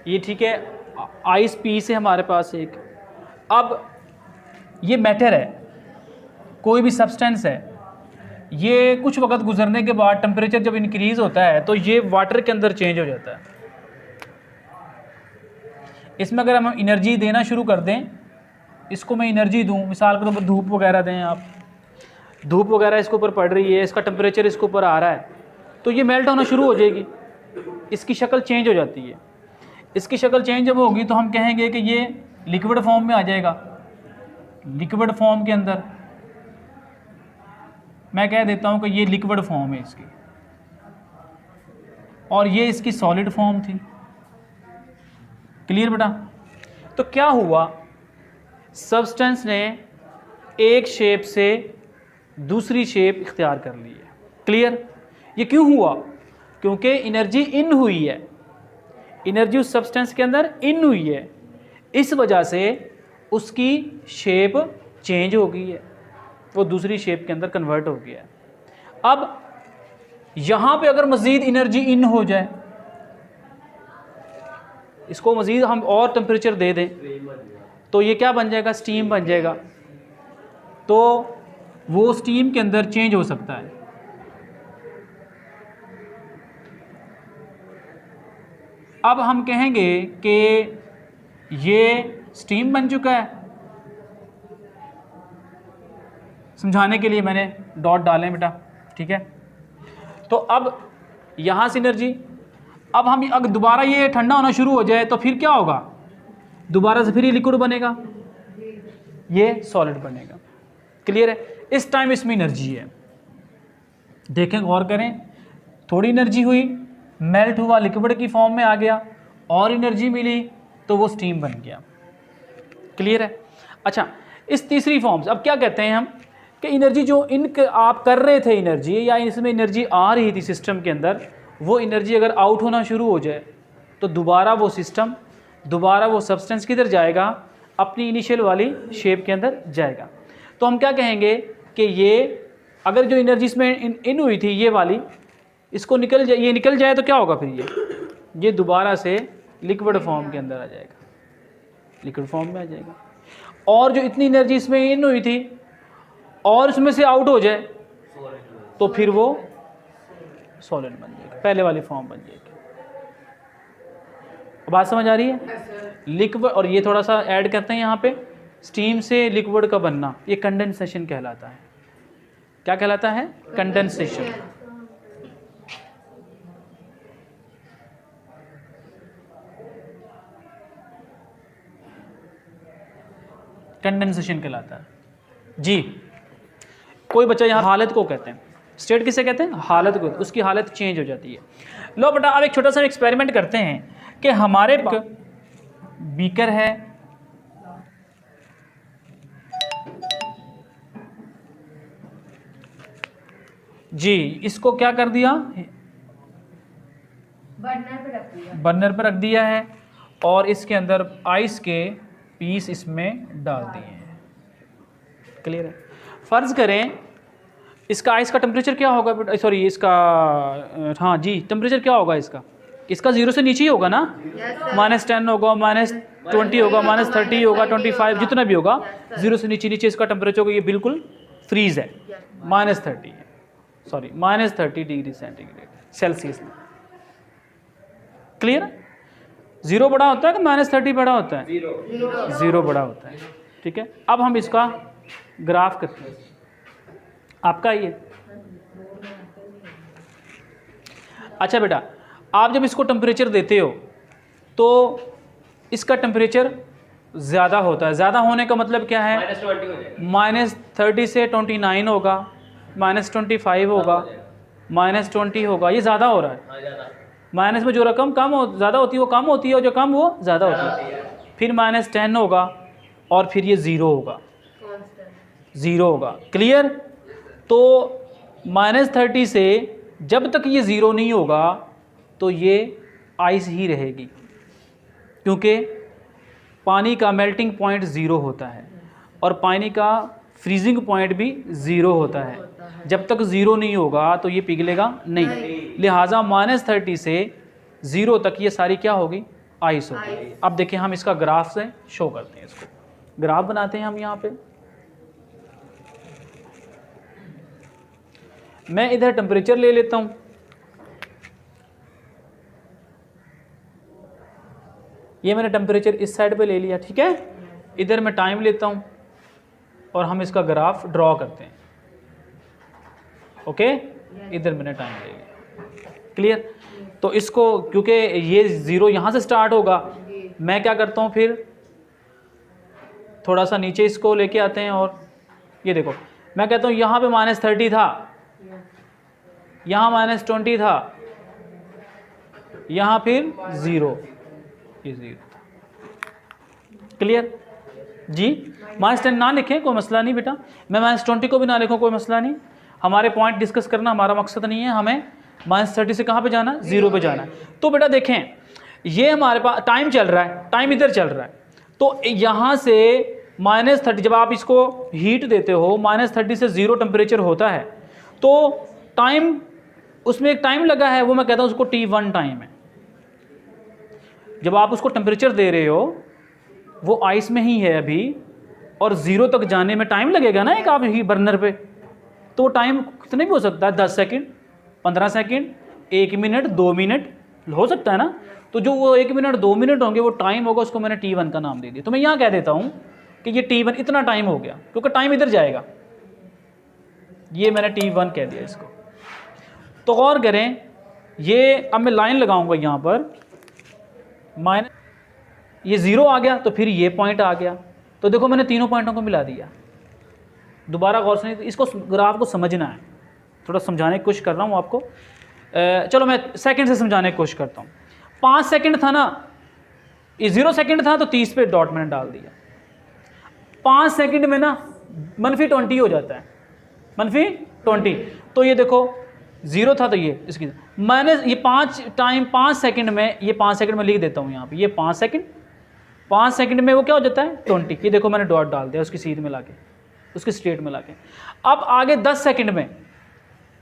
ये ठीक है, आइस पीस है हमारे पास एक। अब ये मैटर है, कोई भी सब्सटेंस है, ये कुछ वक्त गुजरने के बाद टेम्परेचर जब इंक्रीज होता है तो ये वाटर के अंदर चेंज हो जाता है। इसमें अगर हम एनर्जी देना शुरू कर दें, इसको मैं एनर्जी दूं, मिसाल के तौर पर धूप वगैरह दें आप, धूप वगैरह इसके ऊपर पड़ रही है, इसका टेम्परेचर इसके ऊपर आ रहा है, तो ये मेल्ट होना शुरू हो जाएगी, इसकी शक्ल चेंज हो जाती है। इसकी शक्ल चेंज जब होगी तो हम कहेंगे कि ये लिक्विड फॉर्म में आ जाएगा। लिक्विड फॉर्म के अंदर मैं कह देता हूँ कि ये लिक्विड फॉर्म है इसकी, और ये इसकी सॉलिड फॉर्म थी। क्लियर बेटा? तो क्या हुआ, सब्सटेंस ने एक शेप से दूसरी शेप इख्तियार कर ली है। क्लियर? ये क्यों हुआ? क्योंकि एनर्जी इन हुई है, एनर्जी उस सब्सटेंस के अंदर इन हुई है, इस वजह से उसकी शेप चेंज हो गई है, वो दूसरी शेप के अंदर कन्वर्ट हो गया है। अब यहाँ पे अगर मज़ीद एनर्जी इन हो जाए, इसको मज़ीद हम और टेम्परेचर दे दें, तो ये क्या बन जाएगा? स्टीम बन जाएगा। तो वो स्टीम के अंदर चेंज हो सकता है। अब हम कहेंगे कि ये स्टीम बन चुका है। समझाने के लिए मैंने डॉट डाले बेटा, ठीक है? तो अब यहाँ से एनर्जी, अब हम अगर दोबारा ये ठंडा होना शुरू हो जाए तो फिर क्या होगा? दोबारा से फिर ये लिक्विड बनेगा, ये सॉलिड बनेगा। क्लियर है? इस टाइम इसमें एनर्जी है। देखें, गौर करें, थोड़ी एनर्जी हुई, मेल्ट हुआ, लिक्विड की फॉर्म में आ गया, और एनर्जी मिली तो वो स्टीम बन गया। क्लियर है? अच्छा, इस तीसरी फॉर्म से अब क्या कहते हैं हम कि एनर्जी जो आप कर रहे थे एनर्जी, या इसमें एनर्जी आ रही थी सिस्टम के अंदर, वो एनर्जी अगर आउट होना शुरू हो जाए तो दोबारा वो सिस्टम, दोबारा वो सब्सटेंस किधर जाएगा? अपनी इनिशियल वाली शेप के अंदर जाएगा। तो हम क्या कहेंगे कि ये अगर जो एनर्जी इसमें इन हुई थी ये वाली, इसको निकल जाए, ये निकल जाए तो क्या होगा? फिर ये दोबारा से लिक्विड फॉर्म के अंदर आ जाएगा, लिक्विड फॉर्म में आ जाएगा। और जो इतनी एनर्जी इसमें इन हुई थी और इसमें से आउट हो जाए तो फिर वो सॉलिड बन जाएगा, पहले वाली फॉर्म बन जाएगी। बात समझ आ रही है? लिक्विड, और ये थोड़ा सा ऐड करते हैं यहाँ पे, स्टीम से लिक्विड का बनना, ये कंडेंसेशन कहलाता है। क्या कहलाता है? कंडेंसेशन। कंडेंसेशन कहलाता है जी। कोई बच्चा यहाँ हालत को कहते हैं, स्टेट किसे कहते हैं? हालत को। उसकी हालत चेंज हो जाती है। लो बेटा, अब एक छोटा सा एक्सपेरिमेंट करते हैं कि हमारे बीकर है, जी, इसको क्या कर दिया? बर्नर पर रख दिया है, और इसके अंदर आइस के पीस इसमें डाल दिए हैं। क्लियर है? फ़र्ज़ करें इसका आइस का टेम्परेचर क्या होगा? सॉरी, इसका, हाँ जी, टेम्परेचर क्या होगा इसका? इसका 0 से नीचे ही होगा ना? -10 होगा, -20 होगा, -30 होगा, 25, जितना भी होगा, 0 से नीचे इसका टेम्परेचर होगा। ये बिल्कुल फ्रीज़ है, -30 है, सॉरी -30 डिग्री सेंटीग्रेड सेल्सियस में। क्लियर? 0 बड़ा होता है कि -30 बड़ा होता है? 0 बड़ा होता है। ठीक है, अब हम इसका ग्राफ करते हैं। आपका ये, अच्छा बेटा, आप जब इसको टेम्परेचर देते हो तो इसका टेम्परेचर ज़्यादा होता है। ज़्यादा होने का मतलब क्या है? -30 से 29 होगा, -25 होगा, -20 होगा, ये ज़्यादा हो रहा है। माइनस में जो रकम कम हो ज़्यादा होती है वो कम होती है, और जो कम वो ज़्यादा होती है। फिर -10 होगा, और फिर ये 0 होगा, 0 होगा। क्लियर? तो -30 से जब तक ये 0 नहीं होगा तो ये आइस ही रहेगी, क्योंकि पानी का मेल्टिंग पॉइंट 0 होता है और पानी का फ्रीजिंग पॉइंट भी 0 होता है। जब तक 0 नहीं होगा तो ये पिघलेगा नहीं। लिहाजा -30 से 0 तक ये सारी क्या होगी? आइस होगी। अब देखिए हम इसका ग्राफ से शो करते हैं, इसको ग्राफ बनाते हैं हम यहाँ पे। मैं इधर टेम्परेचर ले लेता हूँ, ये मैंने टेम्परेचर इस साइड पे ले लिया, ठीक है। इधर मैं टाइम लेता हूँ और हम इसका ग्राफ ड्रॉ करते हैं, ओके। इधर मैंने टाइम ले लिया, क्लियर। तो इसको क्योंकि ये 0 यहाँ से स्टार्ट होगा, मैं क्या करता हूँ फिर थोड़ा सा नीचे इसको लेके आते हैं और ये देखो मैं कहता हूँ यहाँ पे -30 था, यहाँ -20 था, यहाँ फिर 0, ये 0 था, क्लियर जी। -10 ना लिखें कोई मसला नहीं बेटा, मैं -20 को भी ना लिखूँ कोई मसला नहीं। हमारे पॉइंट डिस्कस करना हमारा मकसद नहीं है, हमें -30 से कहाँ पे जाना है, 0 पे जाना है। तो बेटा देखें ये हमारे पास टाइम चल रहा है, टाइम इधर चल रहा है, तो यहाँ से -30 जब आप इसको हीट देते हो, -30 से 0 टेम्परेचर होता है, तो टाइम उसमें एक टाइम लगा है, वो मैं कहता हूँ उसको T1 टाइम है। जब आप उसको टेम्परेचर दे रहे हो वो आइस में ही है अभी, और 0 तक जाने में टाइम लगेगा ना एक आप ही बर्नर पे, तो टाइम कितने भी हो सकता है, 10 सेकंड, 15 सेकंड, 1 मिनट, 2 मिनट हो सकता है ना। तो जो वो 1 मिनट 2 मिनट होंगे वो टाइम होगा, उसको मैंने T1 का नाम दे दिया। तो मैं यहाँ कह देता हूँ कि ये T1 इतना टाइम हो गया, क्योंकि टाइम इधर जाएगा, ये मैंने T1 कह दिया इसको। तो गौर करें, ये अब मैं लाइन लगाऊंगा यहाँ पर, ये 0 आ गया तो फिर ये पॉइंट आ गया, तो देखो मैंने तीनों पॉइंटों को मिला दिया। दोबारा गौर से इसको ग्राफ को समझना है, थोड़ा समझाने की कोशिश कर रहा हूँ आपको। चलो मैं सेकंड से समझाने की कोशिश करता हूँ। 5 सेकंड था ना, ये 0 सेकंड था तो 30 पे डॉट मैंने डाल दिया। 5 सेकंड में ना -20 हो जाता है, -20। तो ये देखो 0 था तो ये इसकी माइनस ये 5 सेकंड में, ये 5 सेकंड में लिख देता हूँ यहाँ पे, ये 5 सेकंड में वो क्या हो जाता है 20। ये देखो मैंने डॉट डाल दिया उसकी सीध में लाके, उसके स्टेट में लाके। अब आगे 10 सेकंड में,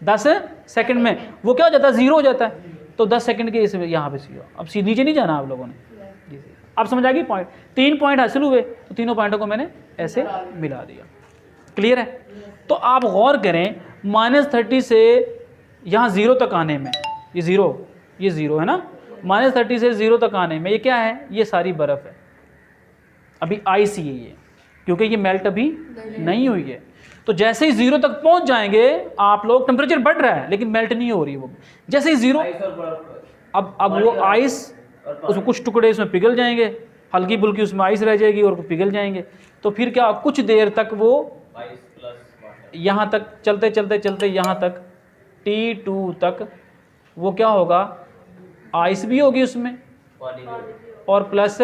10 सेकंड में वो क्या हो जाता है 0 हो जाता है, तो 10 सेकंड के इसमें यहाँ पे 0। अब नीचे नहीं जाना आप लोगों ने, अब समझ आ गई पॉइंट। 3 पॉइंट हासिल हुए, तो तीनों पॉइंटों को मैंने ऐसे मिला दिया, क्लियर है। तो आप गौर करें -30 से यहाँ 0 तक आने में, ये 0 है ना, -30 से 0 तक आने में ये क्या है, ये सारी बर्फ़ है, अभी आइस ही है ये, क्योंकि ये मेल्ट अभी नहीं हुई है। तो जैसे ही 0 तक पहुंच जाएंगे आप लोग, टेम्परेचर बढ़ रहा है लेकिन मेल्ट नहीं हो रही है वो, जैसे ही 0, अब वो आइस, उसमें कुछ टुकड़े उसमें पिघल जाएंगे, हल्की बुल्की उसमें आइस रह जाएगी और पिघल जाएंगे। तो फिर क्या, कुछ देर तक वो यहाँ तक चलते चलते चलते यहाँ तक T2 तक वो क्या होगा, आइस भी होगी उसमें और प्लस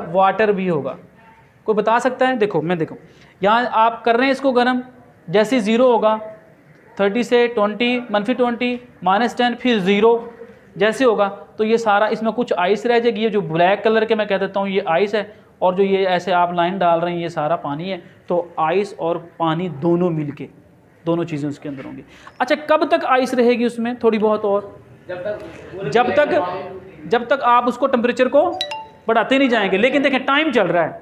वाटर भी होगा। कोई बता सकता है? देखो मैं देखो यहाँ आप कर रहे हैं इसको गर्म, जैसे 0 होगा 30 से 20, -20, -10, फिर 0 जैसे होगा, तो ये सारा इसमें कुछ आइस रह जाएगी। ये जो ब्लैक कलर के मैं कह देता हूँ ये आइस है, और जो ये ऐसे आप लाइन डाल रहे हैं ये सारा पानी है। तो आइस और पानी दोनों मिलके, दोनों चीज़ें उसके अंदर होंगी। अच्छा, कब तक आइस रहेगी उसमें? थोड़ी बहुत और, जब तक आप उसको टेम्परेचर को बढ़ाते नहीं जाएंगे। लेकिन देखें टाइम चल रहा है,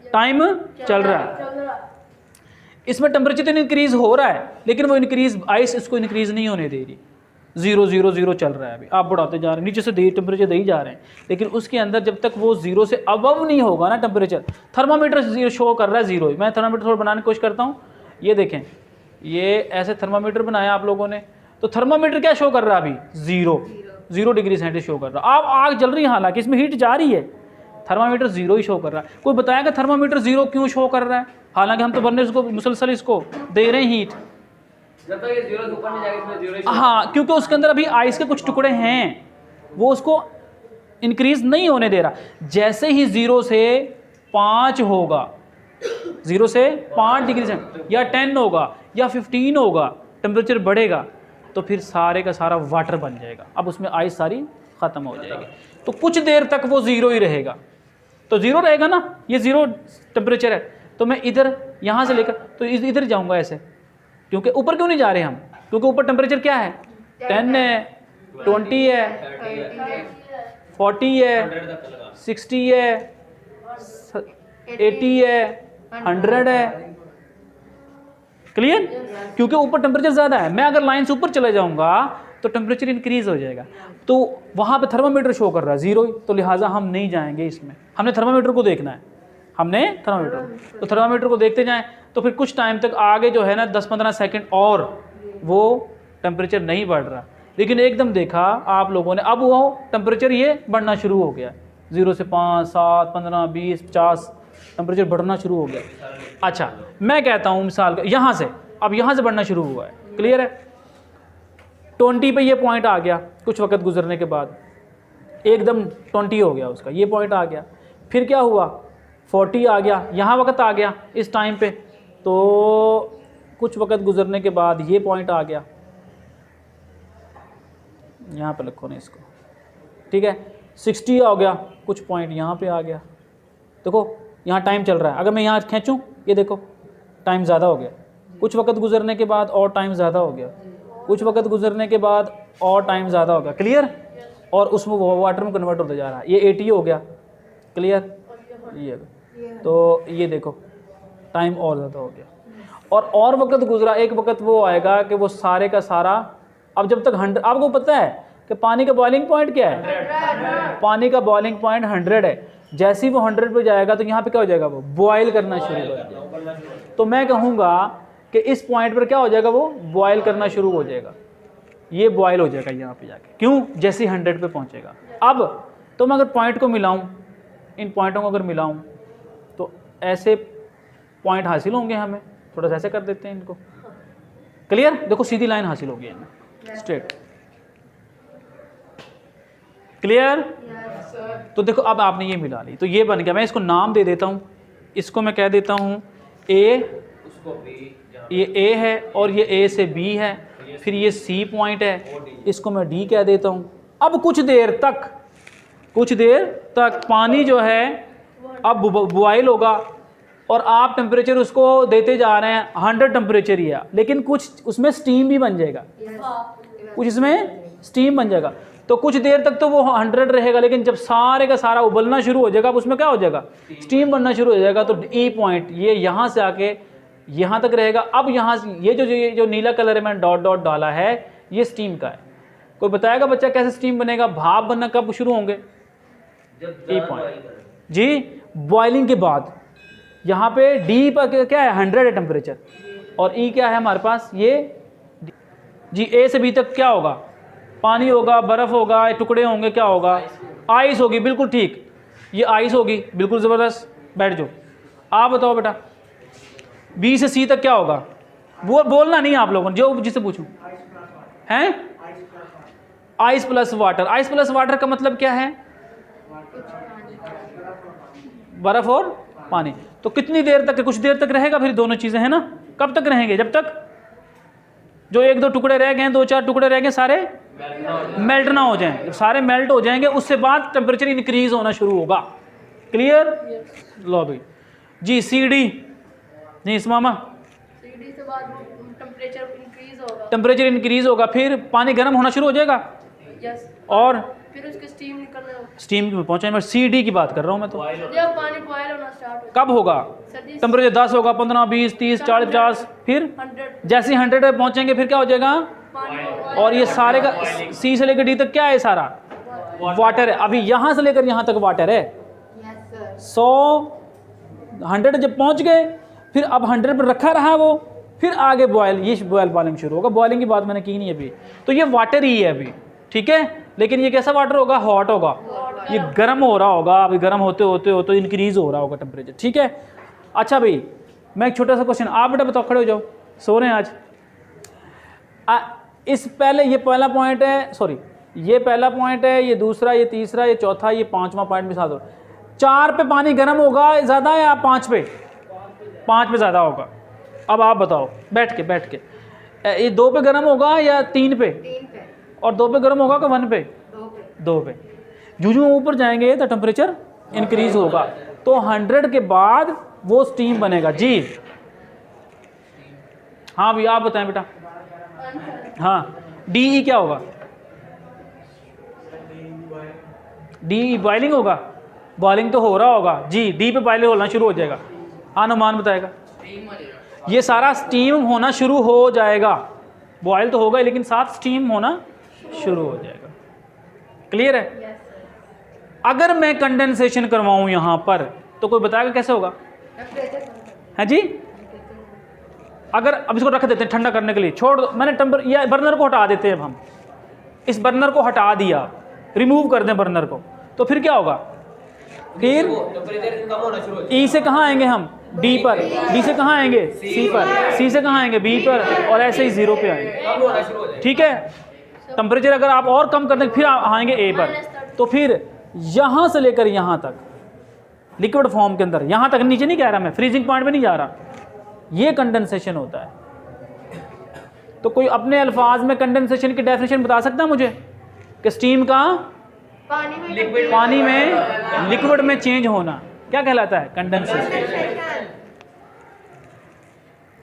टाइम चल रहा है, इसमें टेम्परेचर तो इंक्रीज हो रहा है, लेकिन वो इंक्रीज, आइस इसको इंक्रीज नहीं होने दे रही। 0 0 0 चल रहा है, अभी आप बढ़ाते जा रहे हैं, नीचे से टेम्परेचर दे ही जा रहे हैं, लेकिन उसके अंदर जब तक वो 0 से अबव नहीं होगा ना टेम्परेचर, थर्मामीटर 0 शो कर रहा है 0। मैं थर्मामीटर थोड़ा बनाने की कोशिश करता हूँ। ये देखें, ये ऐसे थर्मामीटर बनाया आप लोगों ने, तो थर्मामीटर क्या शो कर रहा है अभी? 0 डिग्री सेंटीग्रेड शो कर रहा है। अब आग जल रही है, हालांकि इसमें हीट जा रही है, थर्मामीटर 0 ही शो कर रहा है। कोई बताएगा थर्मामीटर 0 क्यों शो कर रहा है? हालांकि हम तो बर्नर को मुसलसल इसको दे रहे हैं हीट, जब तक ये 0 से ऊपर नहीं जाएगा इसमें 0 ही। हाँ, क्योंकि उसके अंदर अभी आइस के कुछ टुकड़े हैं, वो उसको इंक्रीज नहीं होने दे रहा। जैसे ही 0 से 5 होगा, 0 से 5 डिग्री से या 10 होगा या 15 होगा, टेम्परेचर बढ़ेगा, तो फिर सारे का सारा वाटर बन जाएगा। अब उसमें आइस सारी ख़त्म हो जाएगी। तो कुछ देर तक वो 0 ही रहेगा, तो 0 रहेगा ना, ये 0 टेम्परेचर है। तो मैं इधर यहाँ से लेकर तो इधर जाऊँगा ऐसे, क्योंकि ऊपर क्यों नहीं जा रहे हम? क्योंकि ऊपर टेम्परेचर क्या है? 10 है, 20 है, 40 है, 60 है, 80 है, 100 है। क्लियर? क्योंकि ऊपर टेम्परेचर ज़्यादा है। मैं अगर लाइन से ऊपर चले जाऊंगा तो टेम्परेचर इंक्रीज हो जाएगा। तो वहाँ पे थर्मामीटर शो कर रहा है 0, तो लिहाजा हम नहीं जाएंगे इसमें। हमने थर्मामीटर को देखना है, हमने थर्मामीटर, तो थर्मामीटर को देखते जाएं। तो फिर कुछ टाइम तक आगे जो है ना 10-15 सेकंड और वो टेम्परेचर नहीं बढ़ रहा, लेकिन एकदम देखा आप लोगों ने, अब वो टेम्परेचर ये बढ़ना शुरू हो गया, 0 से 5, 7, 15, 20, 50 टेम्परेचर बढ़ना शुरू हो गया। अच्छा, मैं कहता हूँ मिसाल यहाँ से, अब यहाँ से बढ़ना शुरू हुआ है। क्लियर है? 20 पे ये पॉइंट आ गया, कुछ वक्त गुजरने के बाद एकदम 20 हो गया उसका, ये पॉइंट आ गया। फिर क्या हुआ, 40 आ गया, यहाँ वक्त आ गया इस टाइम पे, तो कुछ वक्त गुजरने के बाद ये पॉइंट आ गया, यहाँ पे लिखो ना इसको, ठीक है। 60 हो गया, कुछ पॉइंट यहाँ पे आ गया। देखो यहाँ टाइम चल रहा है, अगर मैं यहाँ खींचूँ, ये देखो टाइम ज़्यादा हो गया। कुछ वक्त गुजरने के बाद और टाइम ज़्यादा हो गया, कुछ वक्त गुजरने के बाद और टाइम ज़्यादा हो गया। क्लियर? और उसमें वाटर में कन्वर्ट होता जा रहा है। ये 80 हो गया। क्लियर? ये तो ये देखो टाइम और ज़्यादा हो गया, और वक्त गुजरा। एक वक्त वो आएगा कि वो सारे का सारा, अब जब तक 100, आपको पता है कि पानी का बॉइलिंग पॉइंट क्या है? पानी का बॉइलिंग पॉइंट 100 है। जैसे ही वो 100 पे जाएगा तो यहाँ पे क्या हो जाएगा, वो बॉयल करना शुरू हो जाएगा। तो मैं कहूँगा कि इस पॉइंट पर क्या हो जाएगा, वो बॉयल करना शुरू हो जाएगा। ये बॉयल हो जाएगा यहाँ पे जाके, क्यों? जैसे 100 पे पहुँचेगा। अब तो मैं अगर पॉइंट को मिलाऊँ, इन पॉइंटों को अगर मिलाऊँ तो ऐसे पॉइंट हासिल होंगे हमें। थोड़ा सा ऐसे कर देते हैं इनको। क्लियर? देखो सीधी लाइन हासिल होगी इनमें, स्ट्रेट। क्लियर? तो देखो अब आपने ये मिला ली, तो ये बन गया। मैं इसको नाम दे देता हूँ, इसको मैं कह देता हूँ ए, ये ए है, और ये ए से बी है, फिर ये सी पॉइंट है, इसको मैं डी कह देता हूँ। अब कुछ देर तक पानी जो है अब बॉयल होगा, और आप टेम्परेचर उसको देते जा रहे हैं 100 टेम्परेचर ही है, लेकिन कुछ उसमें स्टीम भी बन जाएगा, कुछ इसमें स्टीम बन जाएगा। तो कुछ देर तक तो वो 100 रहेगा, लेकिन जब सारे का सारा उबलना शुरू हो जाएगा, अब उसमें क्या हो जाएगा, स्टीम बनना शुरू हो जाएगा। तो ई पॉइंट ये यहाँ से आके यहाँ तक रहेगा। अब यहाँ से ये जो नीला कलर है मैंने डॉट डॉट डाला है, ये स्टीम का है। कोई बताएगा बच्चा कैसे स्टीम बनेगा? भाप बनना कब शुरू होंगे? ई पॉइंट जी, बॉइलिंग के बाद। यहाँ पे डी पर क्या है, 100 है टेम्परेचर, और ई क्या है हमारे पास, ये जी। ए से बी तक क्या होगा? पानी होगा, बर्फ़ होगा, टुकड़े होंगे, क्या होगा? आइस होगी। बिल्कुल ठीक, ये आइस होगी, बिल्कुल ज़बरदस्त। बैठ जाओ, आप बताओ बेटा, बी से सी तक क्या होगा? वो बोलना नहीं आप लोगों ने, जो जिससे पूछूं हैं। Ice plus water. Ice plus water का मतलब क्या है? बर्फ और पानी। तो कितनी देर तक? कुछ देर तक रहेगा फिर दोनों चीजें, है ना। कब तक रहेंगे? जब तक जो 1-2 टुकड़े रह गए, 2-4 टुकड़े रह गए, सारे मेल्ट ना हो जाएं। जब सारे मेल्ट हो जाएंगे उससे बाद टेम्परेचर इंक्रीज होना शुरू होगा। क्लियर? लो भाई जी। सी डी जी इस्मामा, सीडी से बाद टेम्परेचर इंक्रीज होगा, फिर पानी गर्म होना शुरू हो जाएगा, यस, और फिर उसके स्टीम निकलना, स्टीम में पहुंचे। मैं सी डी की बात कर रहा हूं मैं तो। जब पानी बॉयल होना स्टार्ट हो, कब होगा? सर्दी, टेम्परेचर 10 होगा, 15, 20, 30, 40, 50, फिर 100 जैसे 100 पे पहुंचेंगे फिर क्या हो जाएगा? पानी। और ये सारे का सी से लेकर डी तक क्या है? सारा वाटर है। अभी यहाँ से लेकर यहाँ तक वाटर है। 100 जब पहुँच गए, फिर अब 100 पर रखा रहा वो, फिर आगे बॉयल, ये बॉइलिंग शुरू होगा। बॉइलिंग की बात मैंने की नहीं अभी, तो ये वाटर ही है अभी, ठीक है। लेकिन ये कैसा वाटर होगा? हॉट होगा, ये गर्म हो रहा होगा। अभी गर्म होते होते इंक्रीज हो रहा होगा टेम्परेचर, ठीक है। अच्छा भाई, मैं एक छोटा सा क्वेश्चन, आप बेटा बताओ, खड़े हो जाओ, सो रहे हैं आज। इस पहले ये पहला पॉइंट है, सॉरी ये पहला पॉइंट है, ये दूसरा, ये तीसरा, ये चौथा, ये पांचवा पॉइंट मिसाल दो। 4 पे पानी गर्म होगा ज़्यादा या 5 पे? 5 पे ज़्यादा होगा। अब आप बताओ, बैठ के ये 2 पे गर्म होगा या 3 पे? 3 पे, और 2 पे गर्म होगा कि 1 पे? 2 पे। जूं ऊपर जाएंगे तो टेम्परेचर इंक्रीज होगा। तो 100 के बाद वो स्टीम बनेगा जी। हाँ भैया आप बताएं बेटा। हाँ, डी ई क्या होगा? डी बॉइलिंग होगा, बॉइलिंग तो हो रहा होगा जी, डी पे बॉइलिंग होना शुरू हो जाएगा। अनुमान बताएगा, ये सारा स्टीम होना शुरू हो जाएगा, बॉयल तो होगा लेकिन साथ स्टीम होना शुरू हो जाएगा। क्लियर है? अगर मैं कंडेंसेशन करवाऊं यहाँ पर तो कोई बताएगा कैसे होगा? है जी? अगर अब इसको रख देते हैं ठंडा करने के लिए, छोड़ दो, मैंने टेम्पर या बर्नर को हटा देते हैं। अब हम इस बर्नर को हटा दिया, रिमूव कर दें बर्नर को, तो फिर क्या होगा? फिर ई से कहाँ आएंगे हम? डी पर, डी से कहाँ आएंगे? सी पर, सी से कहाँ आएंगे? बी पर, और ऐसे ही 0 पे आएंगे। ठीक है, टेम्परेचर अगर आप और कम कर दें फिर आएंगे ए पर, तो फिर यहाँ से लेकर यहाँ तक लिक्विड फॉर्म के अंदर, यहाँ तक नीचे नहीं कह रहा मैं, फ्रीजिंग पॉइंट पे नहीं जा रहा, ये कंडेंसेशन होता है। तो कोई अपने अल्फाज में कंडेंसेशन की डेफिनेशन बता सकता है मुझे कि स्टीम का पानी में लिक्विड में चेंज होना क्या कहलाता है? कंडेंसेशन।